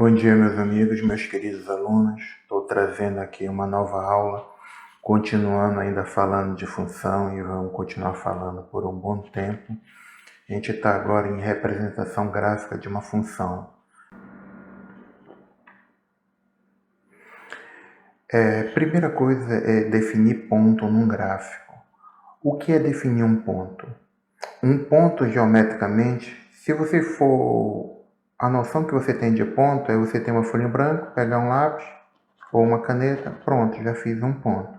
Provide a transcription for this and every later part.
Bom dia, meus amigos, meus queridos alunos. Estou trazendo aqui uma nova aula, continuando ainda falando de função e vamos continuar falando por um bom tempo. A gente está agora em representação gráfica de uma função. Primeira coisa é definir ponto num gráfico. O que é definir um ponto? Um ponto, geometricamente, se você for... A noção que você tem de ponto é você ter uma folha em branco, pegar um lápis ou uma caneta, pronto, já fiz um ponto.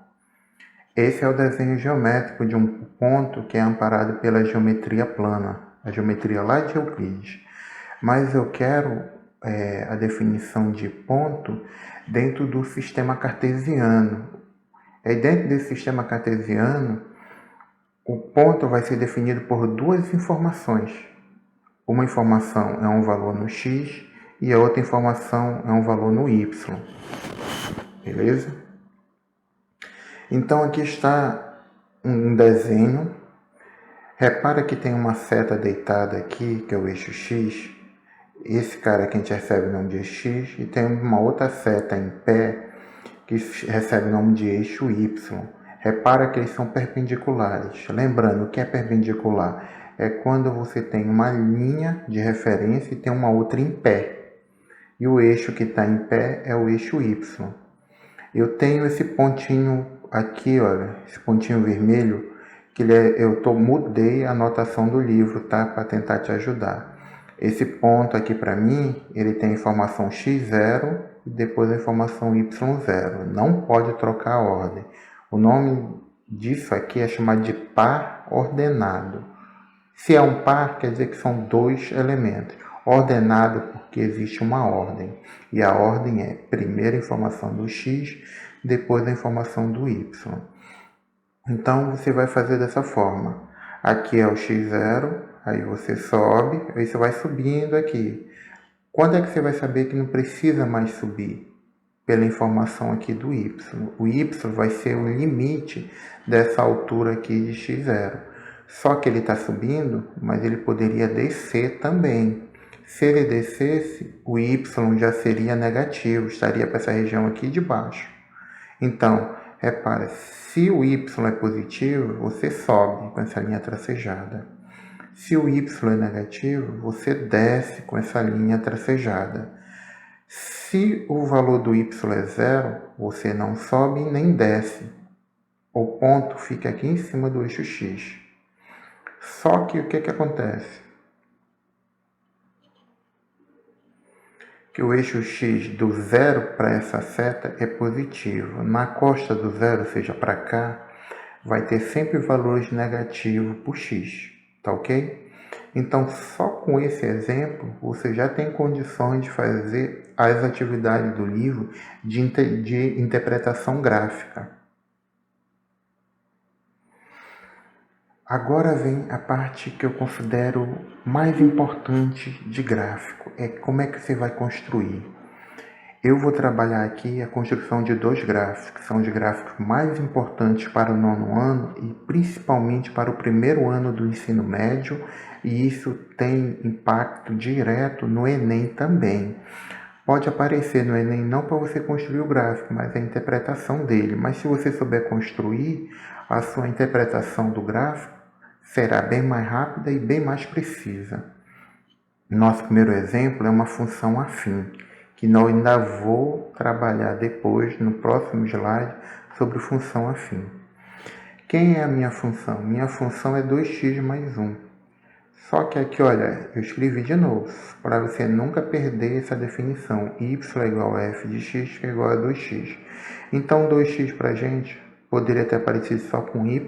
Esse é o desenho geométrico de um ponto que é amparado pela geometria plana, a geometria lá de Euclides. Mas eu quero a definição de ponto dentro do sistema cartesiano. Dentro desse sistema cartesiano, o ponto vai ser definido por duas informações. Uma informação é um valor no x e a outra informação é um valor no y. Beleza? Então aqui está um desenho. Repara que tem uma seta deitada aqui, que é o eixo x. Esse cara aqui a gente recebe o nome de x. E tem uma outra seta em pé, que recebe o nome de eixo y. Repara que eles são perpendiculares. Lembrando, o que é perpendicular? É quando você tem uma linha de referência e tem uma outra em pé. E o eixo que está em pé é o eixo y. Eu tenho esse pontinho aqui, olha, esse pontinho vermelho, que mudei a notação do livro, tá? Para tentar te ajudar. Esse ponto aqui para mim, ele tem a informação x0 e depois a informação y0. Não pode trocar a ordem. O nome disso aqui é chamado de par ordenado. Se é um par, quer dizer que são dois elementos. Ordenado porque existe uma ordem. E a ordem é primeiro a informação do x, depois a informação do y. Então, você vai fazer dessa forma. Aqui é o x0, aí você sobe, aí você vai subindo aqui. Quando é que você vai saber que não precisa mais subir? Pela informação aqui do y. O y vai ser o limite dessa altura aqui de x0. Só que ele está subindo, mas ele poderia descer também. Se ele descesse, o y já seria negativo, estaria para essa região aqui de baixo. Então, repara, se o y é positivo, você sobe com essa linha tracejada. Se o y é negativo, você desce com essa linha tracejada. Se o valor do y é zero, você não sobe nem desce. O ponto fica aqui em cima do eixo x. Só que o que acontece? Que o eixo x do zero para essa seta é positivo. Na costa do zero, ou seja, para cá, vai ter sempre valores negativos por x, tá ok? Então, só com esse exemplo, você já tem condições de fazer as atividades do livro de interpretação gráfica. Agora vem a parte que eu considero mais importante de gráfico, é como é que você vai construir. Eu vou trabalhar aqui a construção de dois gráficos, que são os gráficos mais importantes para o nono ano e principalmente para o primeiro ano do ensino médio, e isso tem impacto direto no Enem também. Pode aparecer no Enem não para você construir o gráfico, mas a interpretação dele. Mas se você souber construir, a sua interpretação do gráfico será bem mais rápida e bem mais precisa. Nosso primeiro exemplo é uma função afim, que eu ainda vou trabalhar depois, no próximo slide, sobre função afim. Quem é a minha função? Minha função é 2x mais 1. Só que aqui, olha, eu escrevi de novo, para você nunca perder essa definição. Y é igual a f de x, que é igual a 2x. Então, 2x para a gente poderia ter aparecido só com y,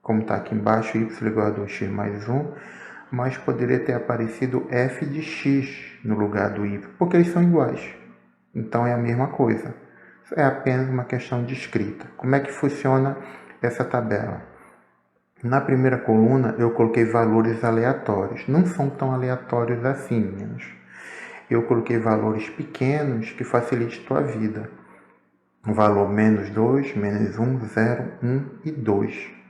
como está aqui embaixo, y igual a 2x mais 1, mas poderia ter aparecido f de x no lugar do y, porque eles são iguais. Então é a mesma coisa. É apenas uma questão de escrita. Como é que funciona essa tabela? Na primeira coluna eu coloquei valores aleatórios. Não são tão aleatórios assim, meninos. Eu coloquei valores pequenos que facilitem a tua vida. O valor menos 2, menos 1, 0, 1 e 2.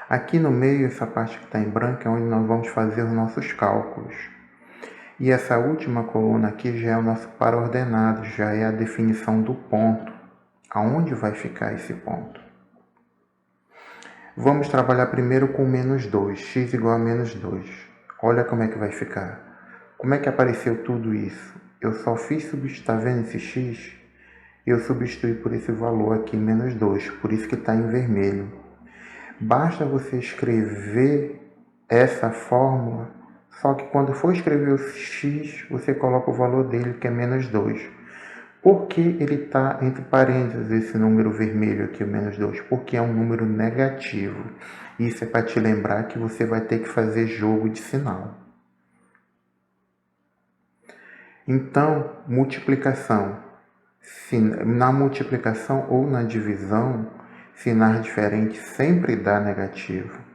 Aqui no meio, essa parte que está em branco é onde nós vamos fazer os nossos cálculos. E essa última coluna aqui já é o nosso par ordenado, já é a definição do ponto. Aonde vai ficar esse ponto? Vamos trabalhar primeiro com menos 2, x igual a menos 2. Olha como é que vai ficar. Como é que apareceu tudo isso? Eu só fiz substituir, está vendo esse x? Eu substituí por esse valor aqui, menos 2, por isso que está em vermelho. Basta você escrever essa fórmula, só que quando for escrever o x, você coloca o valor dele, que é menos 2. Por que ele está entre parênteses, esse número vermelho aqui, o menos 2? Porque é um número negativo. Isso é para te lembrar que você vai ter que fazer jogo de sinal. Então, multiplicação. Na multiplicação ou na divisão, sinais diferentes sempre dá negativo.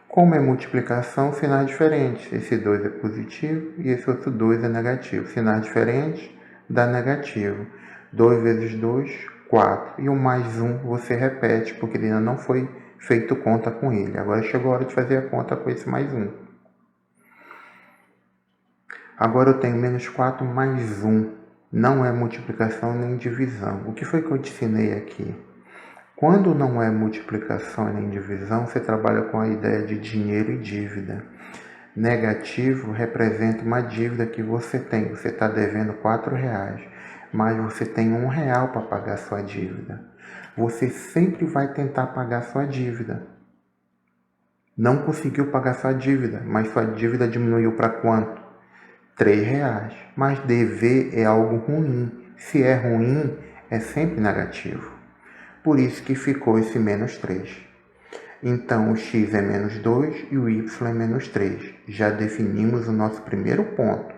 Como é multiplicação, sinais diferentes. Esse 2 é positivo e esse outro 2 é negativo. Sinais diferentes dá negativo. 2 vezes 2, 4. E o mais 1 você repete, porque ele ainda não foi feito conta com ele. Agora chegou a hora de fazer a conta com esse mais 1. Agora eu tenho menos 4 mais 1. Não é multiplicação nem divisão. O que foi que eu te ensinei aqui? Quando não é multiplicação nem divisão, você trabalha com a ideia de dinheiro e dívida. Negativo representa uma dívida que você tem. Você está devendo R$4, mas você tem R$1 para pagar sua dívida. Você sempre vai tentar pagar sua dívida. Não conseguiu pagar sua dívida, mas sua dívida diminuiu para quanto? R$3. Mas dever é algo ruim. Se é ruim, é sempre negativo. Por isso que ficou esse menos 3. Então, o x é menos 2 e o y é menos 3. Já definimos o nosso primeiro ponto.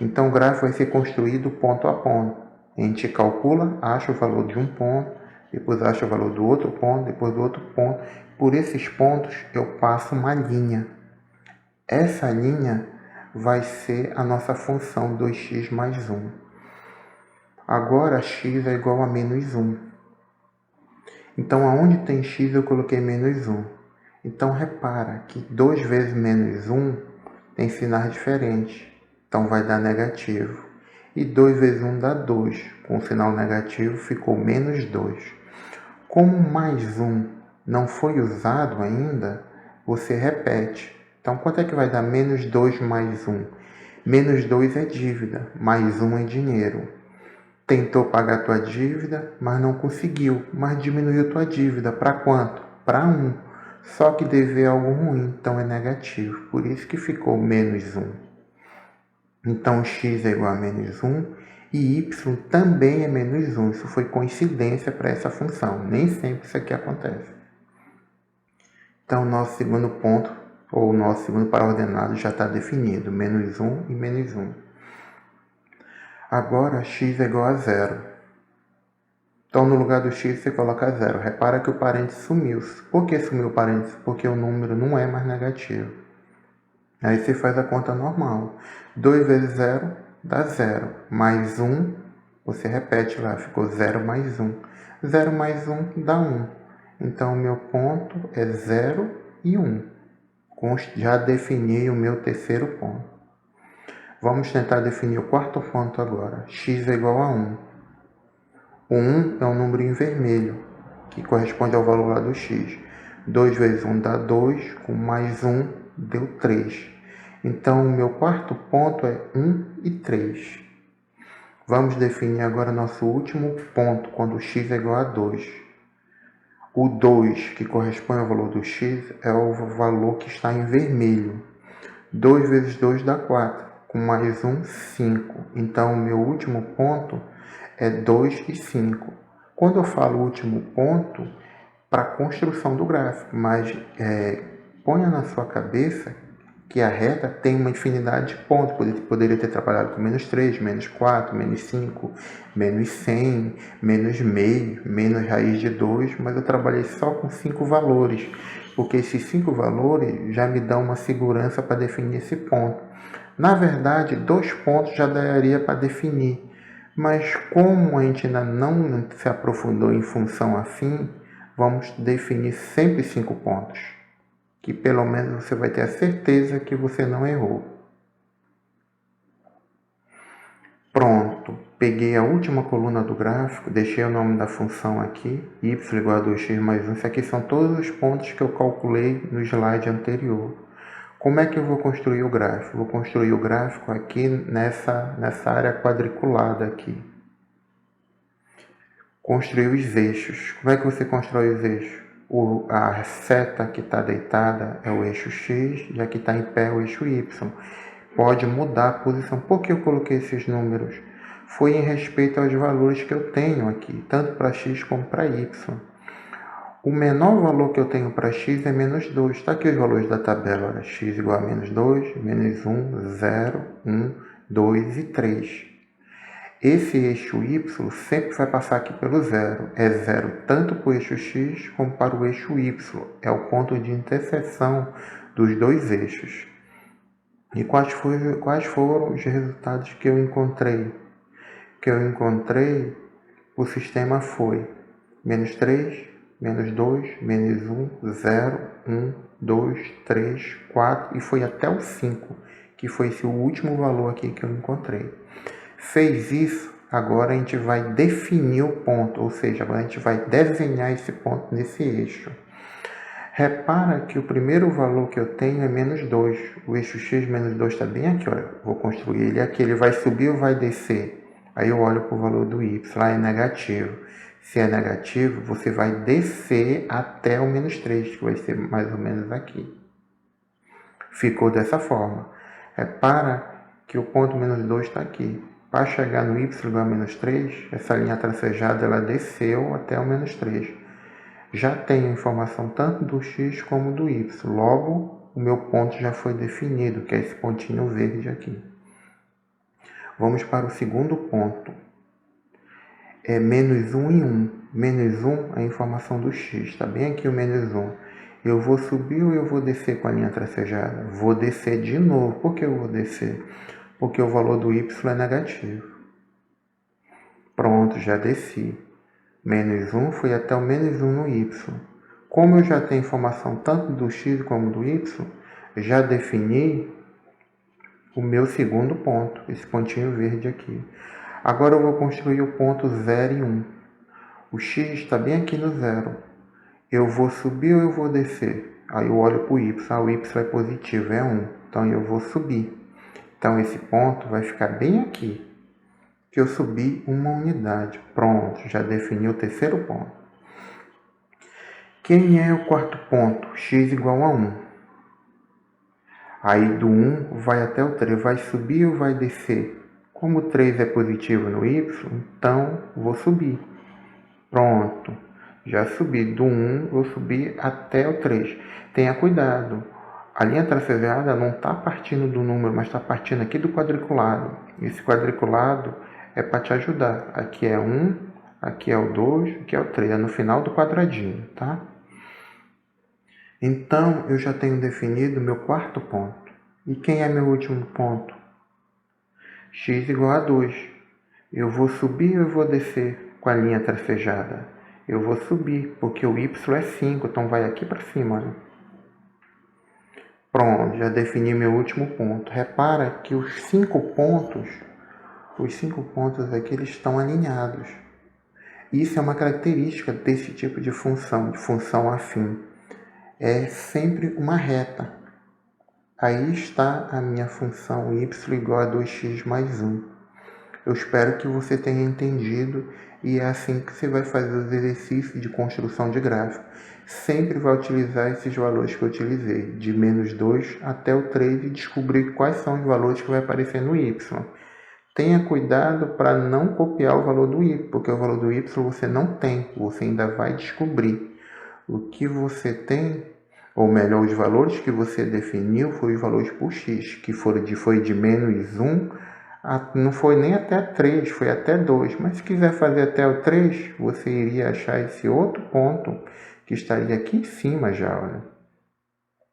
Então, o gráfico vai ser construído ponto a ponto. A gente calcula, acha o valor de um ponto, depois acha o valor do outro ponto, depois do outro ponto. Por esses pontos, eu passo uma linha. Essa linha vai ser a nossa função 2x mais 1. Agora, x é igual a menos 1. Então, aonde tem x, eu coloquei menos 1. Então, repara que 2 vezes menos 1 tem sinais diferentes. Então, vai dar negativo. E 2 vezes 1 dá 2. Com o sinal negativo, ficou menos 2. Como mais 1 não foi usado ainda, você repete. Então, quanto é que vai dar menos 2 mais 1? Menos 2 é dívida, mais 1 é dinheiro. Tentou pagar tua dívida, mas não conseguiu, mas diminuiu tua dívida. Para quanto? Para 1. Só que dever é algo ruim, então é negativo. Por isso que ficou menos 1. Então, x é igual a menos 1 e y também é menos 1. Isso foi coincidência para essa função. Nem sempre isso aqui acontece. Então, nosso segundo ponto, ou nosso segundo par ordenado já está definido. Menos 1 e menos 1. Agora, x é igual a 0. Então, no lugar do x, você coloca 0. Repara que o parênteses sumiu. Por que sumiu o parênteses? Porque o número não é mais negativo. Aí você faz a conta normal. 2 vezes 0 dá 0. Mais 1, você repete lá, ficou 0 mais 1. 0 mais 1 dá 1. Então, o meu ponto é 0 e 1. Já defini o meu terceiro ponto. Vamos tentar definir o quarto ponto agora. X é igual a 1. O 1 é um número em vermelho, que corresponde ao valor lá do x. 2 vezes 1 dá 2, com mais 1 deu 3. Então, o meu quarto ponto é 1 e 3. Vamos definir agora nosso último ponto, quando o x é igual a 2. O 2, que corresponde ao valor do x, é o valor que está em vermelho. 2 vezes 2 dá 4. Com mais 1, 5. Então, o meu último ponto é 2 e 5. Quando eu falo último ponto, para a construção do gráfico, mas ponha na sua cabeça que a reta tem uma infinidade de pontos. Poderia ter trabalhado com menos 3, menos 4, menos 5, menos 100, menos meio, menos raiz de 2, mas eu trabalhei só com 5 valores, porque esses 5 valores já me dão uma segurança para definir esse ponto. Na verdade, 2 pontos já daria para definir, mas como a gente ainda não se aprofundou em função afim, vamos definir sempre 5 pontos, que pelo menos você vai ter a certeza que você não errou. Pronto, peguei a última coluna do gráfico, deixei o nome da função aqui, y igual a 2x mais 1. Isso aqui são todos os pontos que eu calculei no slide anterior. Como é que eu vou construir o gráfico? Vou construir o gráfico aqui nessa área quadriculada aqui. Construir os eixos. Como é que você constrói os eixos? A seta que está deitada é o eixo X e a que está em pé é o eixo Y. Pode mudar a posição. Por que eu coloquei esses números? Foi em respeito aos valores que eu tenho aqui, tanto para X como para Y. O menor valor que eu tenho para X é menos 2. Está aqui os valores da tabela. Olha, X igual a menos 2, menos 1, 0, 1, 2 e 3. Esse eixo Y sempre vai passar aqui pelo zero. É zero tanto para o eixo X como para o eixo Y. É o ponto de interseção dos dois eixos. E quais foram os resultados que eu encontrei? O sistema foi menos 3, menos 2, menos 1, 0, 1, 2, 3, 4 e foi até o 5, que foi esse último valor aqui que eu encontrei. Fez isso, agora a gente vai definir o ponto, ou seja, agora a gente vai desenhar esse ponto nesse eixo. Repara que o primeiro valor que eu tenho é menos 2. O eixo X menos 2 está bem aqui, olha. Vou construir ele aqui. Ele vai subir ou vai descer? Aí eu olho para o valor do Y, lá é negativo. Se é negativo, você vai descer até o menos 3, que vai ser mais ou menos aqui. Ficou dessa forma. Repara que o ponto menos 2 está aqui. Para chegar no Y igual a menos 3, essa linha tracejada ela desceu até o menos 3. Já tenho informação tanto do X como do Y. Logo, o meu ponto já foi definido, que é esse pontinho verde aqui. Vamos para o segundo ponto. É menos 1 e 1. Menos 1 é a informação do X. Está bem aqui o menos 1. Eu vou subir ou eu vou descer com a linha tracejada? Vou descer de novo. Por que eu vou descer? Porque o valor do Y é negativo. Pronto, já desci. Menos 1 foi até o menos 1 no Y. Como eu já tenho informação tanto do X como do Y, já defini o meu segundo ponto, esse pontinho verde aqui. Agora eu vou construir o ponto 0 e 1. O X está bem aqui no 0. Eu vou subir ou eu vou descer? Aí eu olho para o Y. O Y é positivo, é 1. Então eu vou subir. Então esse ponto vai ficar bem aqui. Que eu subi uma unidade. Pronto, já defini o terceiro ponto. Quem é o quarto ponto? X igual a 1. Aí do 1 vai até o 3. Vai subir ou vai descer? Como o 3 é positivo no Y, então vou subir. Pronto, já subi. Do 1 vou subir até o 3. Tenha cuidado. A linha tracejada não está partindo do número, mas está partindo aqui do quadriculado. Esse quadriculado é para te ajudar. Aqui é 1, aqui é o 2, aqui é o 3. É no final do quadradinho, tá? Então, eu já tenho definido meu quarto ponto. E quem é meu último ponto? X igual a 2. Eu vou subir ou eu vou descer com a linha tracejada? Eu vou subir, porque o Y é 5, então vai aqui para cima, olha. Pronto, já defini meu último ponto. Repara que os 5 pontos aqui eles estão alinhados. Isso é uma característica desse tipo de função afim. É sempre uma reta. Aí está a minha função y igual a 2x mais 1. Eu espero que você tenha entendido e é assim que você vai fazer os exercícios de construção de gráfico. Sempre vai utilizar esses valores que eu utilizei, de menos 2 até o 3 e descobrir quais são os valores que vai aparecer no y. Tenha cuidado para não copiar o valor do y, porque o valor do y você não tem, você ainda vai descobrir. O que você tem, ou melhor, os valores que você definiu foram os valores por x, que foi de menos 1, não foi nem até 3, foi até 2. Mas se quiser fazer até o 3, você iria achar esse outro ponto, que estaria aqui em cima já, olha.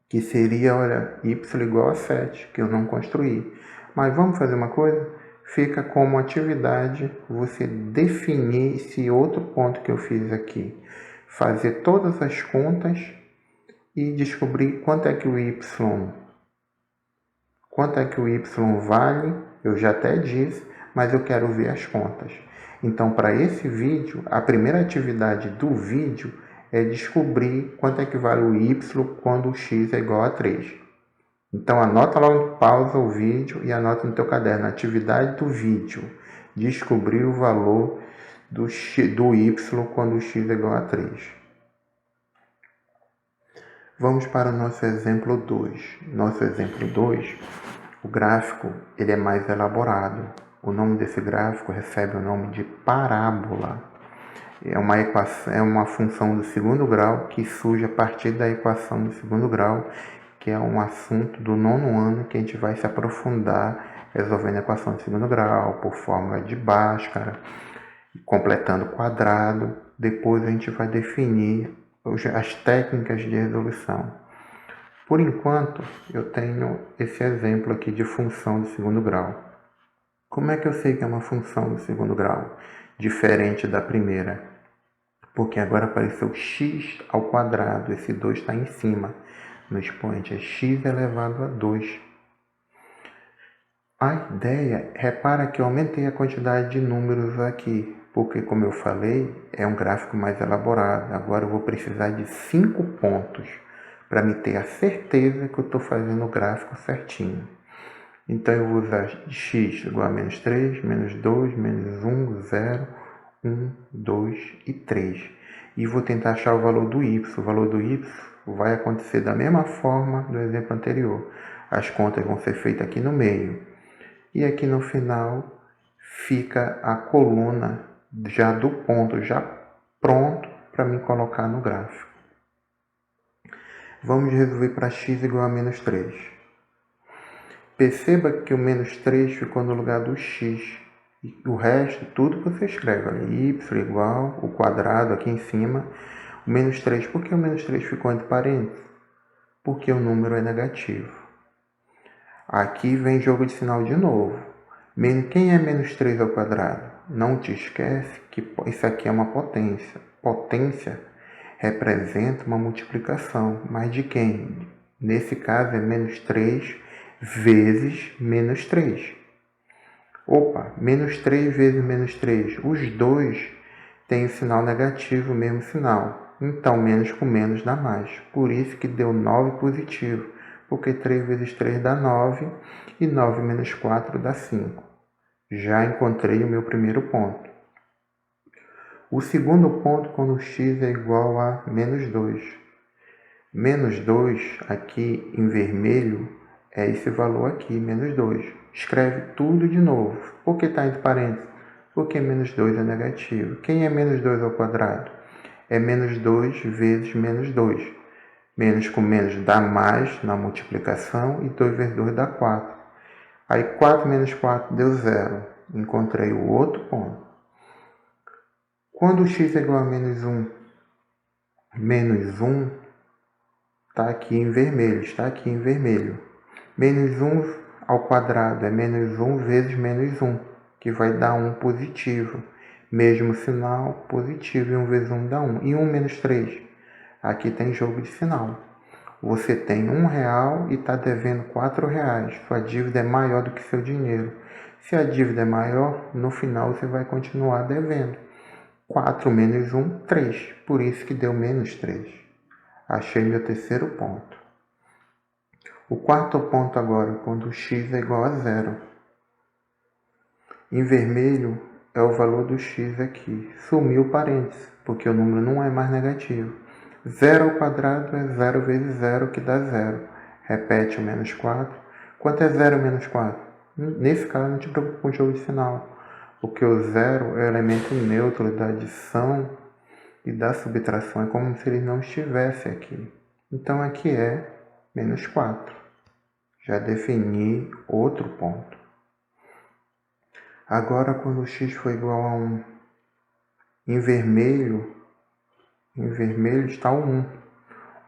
Que seria, olha, y igual a 7, que eu não construí. Mas vamos fazer uma coisa? Fica como atividade você definir esse outro ponto que eu fiz aqui. Fazer todas as contas e descobrir quanto é que o y vale. Eu já até disse, mas eu quero ver as contas. Então, para esse vídeo, a primeira atividade do vídeo é descobrir quanto é que vale o y quando o x é igual a 3. Então, anota lá, pausa o vídeo e anota no teu caderno. Atividade do vídeo. Descobrir o valor do y quando o x é igual a 3. Vamos para o nosso exemplo 2. Nosso exemplo 2, o gráfico ele é mais elaborado. O nome desse gráfico recebe o nome de parábola. É uma função do segundo grau que surge a partir da equação do segundo grau, que é um assunto do nono ano que a gente vai se aprofundar resolvendo a equação de segundo grau por fórmula de Bhaskara, completando quadrado. Depois a gente vai definir as técnicas de resolução. Por enquanto, eu tenho esse exemplo aqui de função de segundo grau. Como é que eu sei que é uma função de segundo grau? Diferente da primeira. Porque agora apareceu x ao quadrado. Esse 2 está em cima. No expoente é x elevado a 2. A ideia, repara que eu aumentei a quantidade de números aqui, porque, como eu falei, é um gráfico mais elaborado. Agora eu vou precisar de 5 pontos para me ter a certeza que eu estou fazendo o gráfico certinho. Então eu vou usar x igual a menos 3, menos 2, menos 1, 0, 1, 2 e 3. E vou tentar achar o valor do y. O valor do y vai acontecer da mesma forma do exemplo anterior. As contas vão ser feitas aqui no meio. E aqui no final fica a coluna já do ponto, já pronto para me colocar no gráfico. Vamos resolver para x igual a menos 3. Perceba que o menos 3 ficou no lugar do x. E o resto, tudo você escreve ali. Y igual, o quadrado aqui em cima. O menos 3, por que o menos 3 ficou entre parênteses? Porque o número é negativo. Aqui vem jogo de sinal de novo. Quem é menos 3 ao quadrado? Não te esquece que isso aqui é uma potência. Potência representa uma multiplicação. Mas de quem? Nesse caso é menos 3 vezes menos 3. Opa, menos 3 vezes menos 3. Os dois têm o sinal negativo, o mesmo sinal. Então, menos com menos dá mais. Por isso que deu 9 positivo. Porque 3 vezes 3 dá 9 e 9 menos 4 dá 5. Já encontrei o meu primeiro ponto. O segundo ponto, quando x é igual a menos 2. Menos 2, aqui em vermelho, é esse valor aqui, menos 2. Escreve tudo de novo. Por que está entre parênteses? Porque menos 2 é negativo. Quem é menos 2 ao quadrado? É menos 2 vezes menos 2. Menos com menos dá mais na multiplicação e 2 vezes 2 dá 4. Aí 4 menos 4 deu 0. Encontrei o outro ponto. Quando x é igual a menos 1, menos 1 está aqui em vermelho, está aqui em vermelho. Menos 1 ao quadrado é menos 1 vezes menos 1, que vai dar 1 positivo. Mesmo sinal, positivo, e 1 vezes 1 dá 1. E 1 menos 3? Aqui tem jogo de sinal. Você tem R$1 e está devendo R$4. Sua dívida é maior do que seu dinheiro. Se a dívida é maior, no final você vai continuar devendo. 4 menos 1, 3. Por isso que deu menos 3. Achei meu terceiro ponto. O quarto ponto agora, quando x é igual a 0. Em vermelho é o valor do x aqui. Sumiu o parênteses, porque o número não é mais negativo. 0 ao quadrado é 0 vezes 0, que dá 0. Repete o menos 4. Quanto é 0 menos 4? Nesse caso, não te preocupa com o jogo de sinal, porque o 0 é o elemento neutro da adição e da subtração. É como se ele não estivesse aqui. Então, aqui é menos 4. Já defini outro ponto. Agora, quando o x for igual a 1, em vermelho está o 1.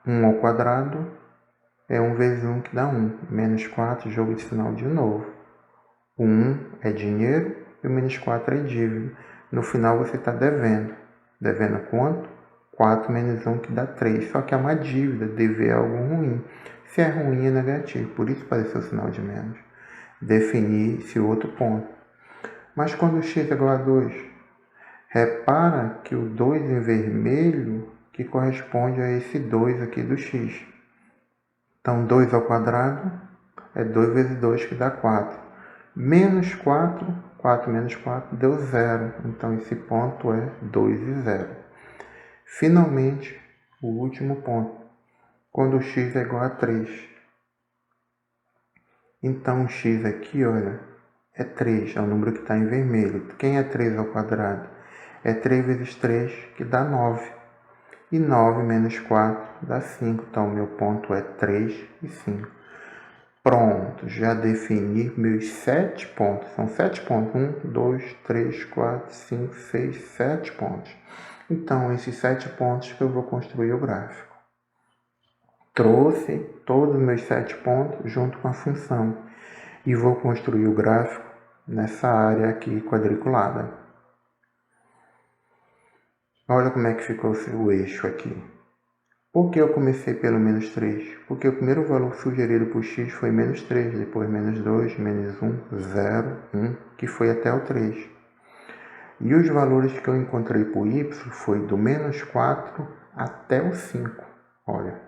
1 ao quadrado é 1 vezes 1, que dá 1. Menos 4, jogo de sinal de novo. O 1 é dinheiro e o menos 4 é dívida. No final você está devendo. Devendo quanto? 4 menos 1, que dá 3. Só que é uma dívida, dever é algo ruim. Se é ruim, é negativo. Por isso apareceu o sinal de menos. Definir esse outro ponto. Mas quando x é igual a 2, repara que o 2 em vermelho que corresponde a esse 2 aqui do x. Então, 2 ao quadrado é 2 vezes 2, que dá 4. Menos 4, 4 menos 4 deu 0. Então, esse ponto é 2 e 0. Finalmente, o último ponto, quando x é igual a 3. Então, o x aqui, olha, é 3, é o número que está em vermelho. Quem é 3 ao quadrado? É 3 vezes 3, que dá 9. E 9 menos 4 dá 5. Então, o meu ponto é 3 e 5. Pronto, já defini meus 7 pontos. São 7 pontos. 1, 2, 3, 4, 5, 6, 7 pontos. Então, esses 7 pontos que eu vou construir o gráfico. Trouxe todos os meus 7 pontos junto com a função. E vou construir o gráfico nessa área aqui quadriculada. Olha como é que ficou o eixo aqui. Por que eu comecei pelo menos 3? Porque o primeiro valor sugerido por x foi menos 3, depois menos 2, menos 1, 0, 1, que foi até o 3. E os valores que eu encontrei por y foi do menos 4 até o 5. Olha,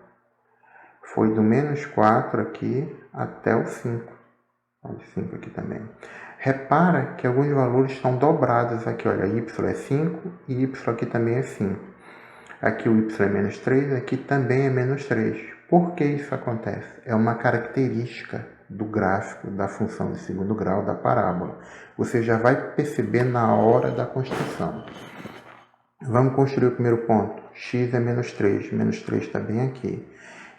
foi do menos 4 aqui até o 5. Olha, 5 aqui também. Repara que alguns valores estão dobrados aqui. Olha, y é 5 e y aqui também é 5. Aqui o y é menos 3, aqui também é menos 3. Por que isso acontece? É uma característica do gráfico da função de segundo grau da parábola. Você já vai perceber na hora da construção. Vamos construir o primeiro ponto. X é menos 3 está bem aqui.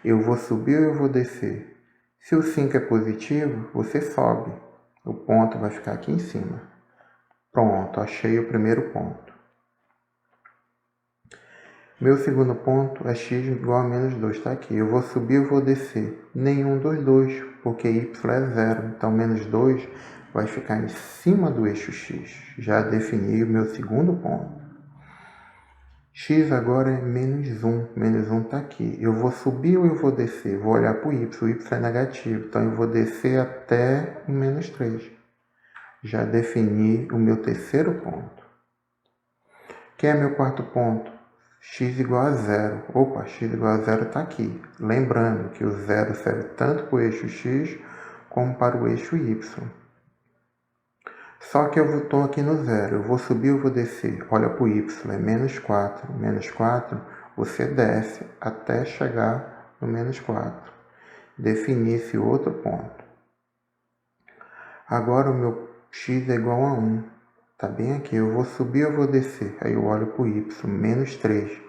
Eu vou subir ou eu vou descer? Se o 5 é positivo, você sobe. O ponto vai ficar aqui em cima. Pronto, achei o primeiro ponto. Meu segundo ponto é x igual a menos 2, está aqui. Eu vou subir ou vou descer? Nenhum dos dois, porque y é 0. Então, menos 2 vai ficar em cima do eixo x. Já defini o meu segundo ponto. X agora é menos 1. Menos 1 está aqui. Eu vou subir ou eu vou descer? Vou olhar para o y. O y é negativo. Então, eu vou descer até o menos 3. Já defini o meu terceiro ponto. Quem é meu quarto ponto? X igual a 0. Opa, x igual a 0 está aqui. Lembrando que o 0 serve tanto para o eixo x como para o eixo y. Só que eu estou aqui no 0. Eu vou subir ou vou descer? Olha para o y, é menos 4. Menos 4, você desce até chegar no menos 4. Defini esse outro ponto. Agora o meu x é igual a 1. Está bem aqui, eu vou subir ou vou descer? Aí eu olho para o y, menos 3.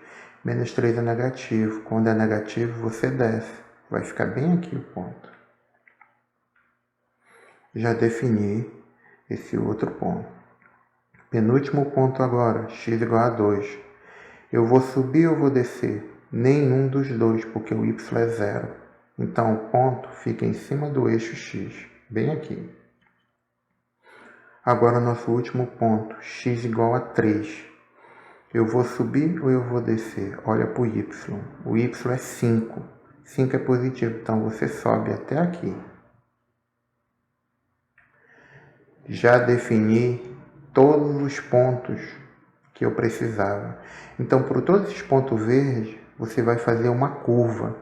Menos 3 é negativo. Quando é negativo, você desce. Vai ficar bem aqui o ponto. Já defini esse outro ponto. Penúltimo ponto agora, x igual a 2. Eu vou subir ou vou descer? Nenhum dos dois, porque o y é 0. Então, o ponto fica em cima do eixo x, bem aqui. Agora, o nosso último ponto, x igual a 3. Eu vou subir ou eu vou descer? Olha para o y. O y é 5. 5 é positivo, então você sobe até aqui. Já defini todos os pontos que eu precisava. Então, por todos esses pontos verdes, você vai fazer uma curva.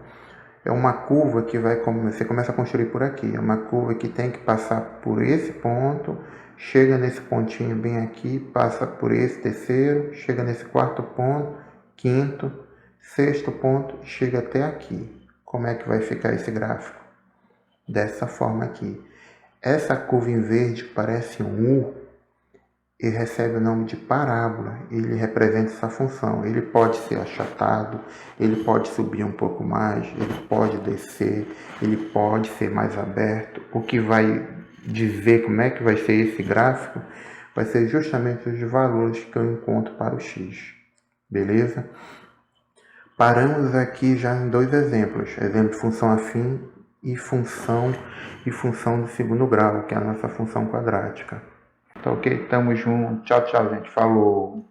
É uma curva que você começa a construir por aqui. É uma curva que tem que passar por esse ponto, chega nesse pontinho bem aqui, passa por esse terceiro, chega nesse quarto ponto, quinto, sexto ponto, chega até aqui. Como é que vai ficar esse gráfico? Dessa forma aqui. Essa curva em verde parece um U, ele recebe o nome de parábola, ele representa essa função. Ele pode ser achatado, ele pode subir um pouco mais, ele pode descer, ele pode ser mais aberto. O que vai dizer como é que vai ser esse gráfico vai ser justamente os valores que eu encontro para o x. Beleza? Paramos aqui já em dois exemplos. Exemplo de função afim e função do segundo grau, que é a nossa função quadrática. Tá ok? Tamo junto. Tchau, tchau, gente. Falou.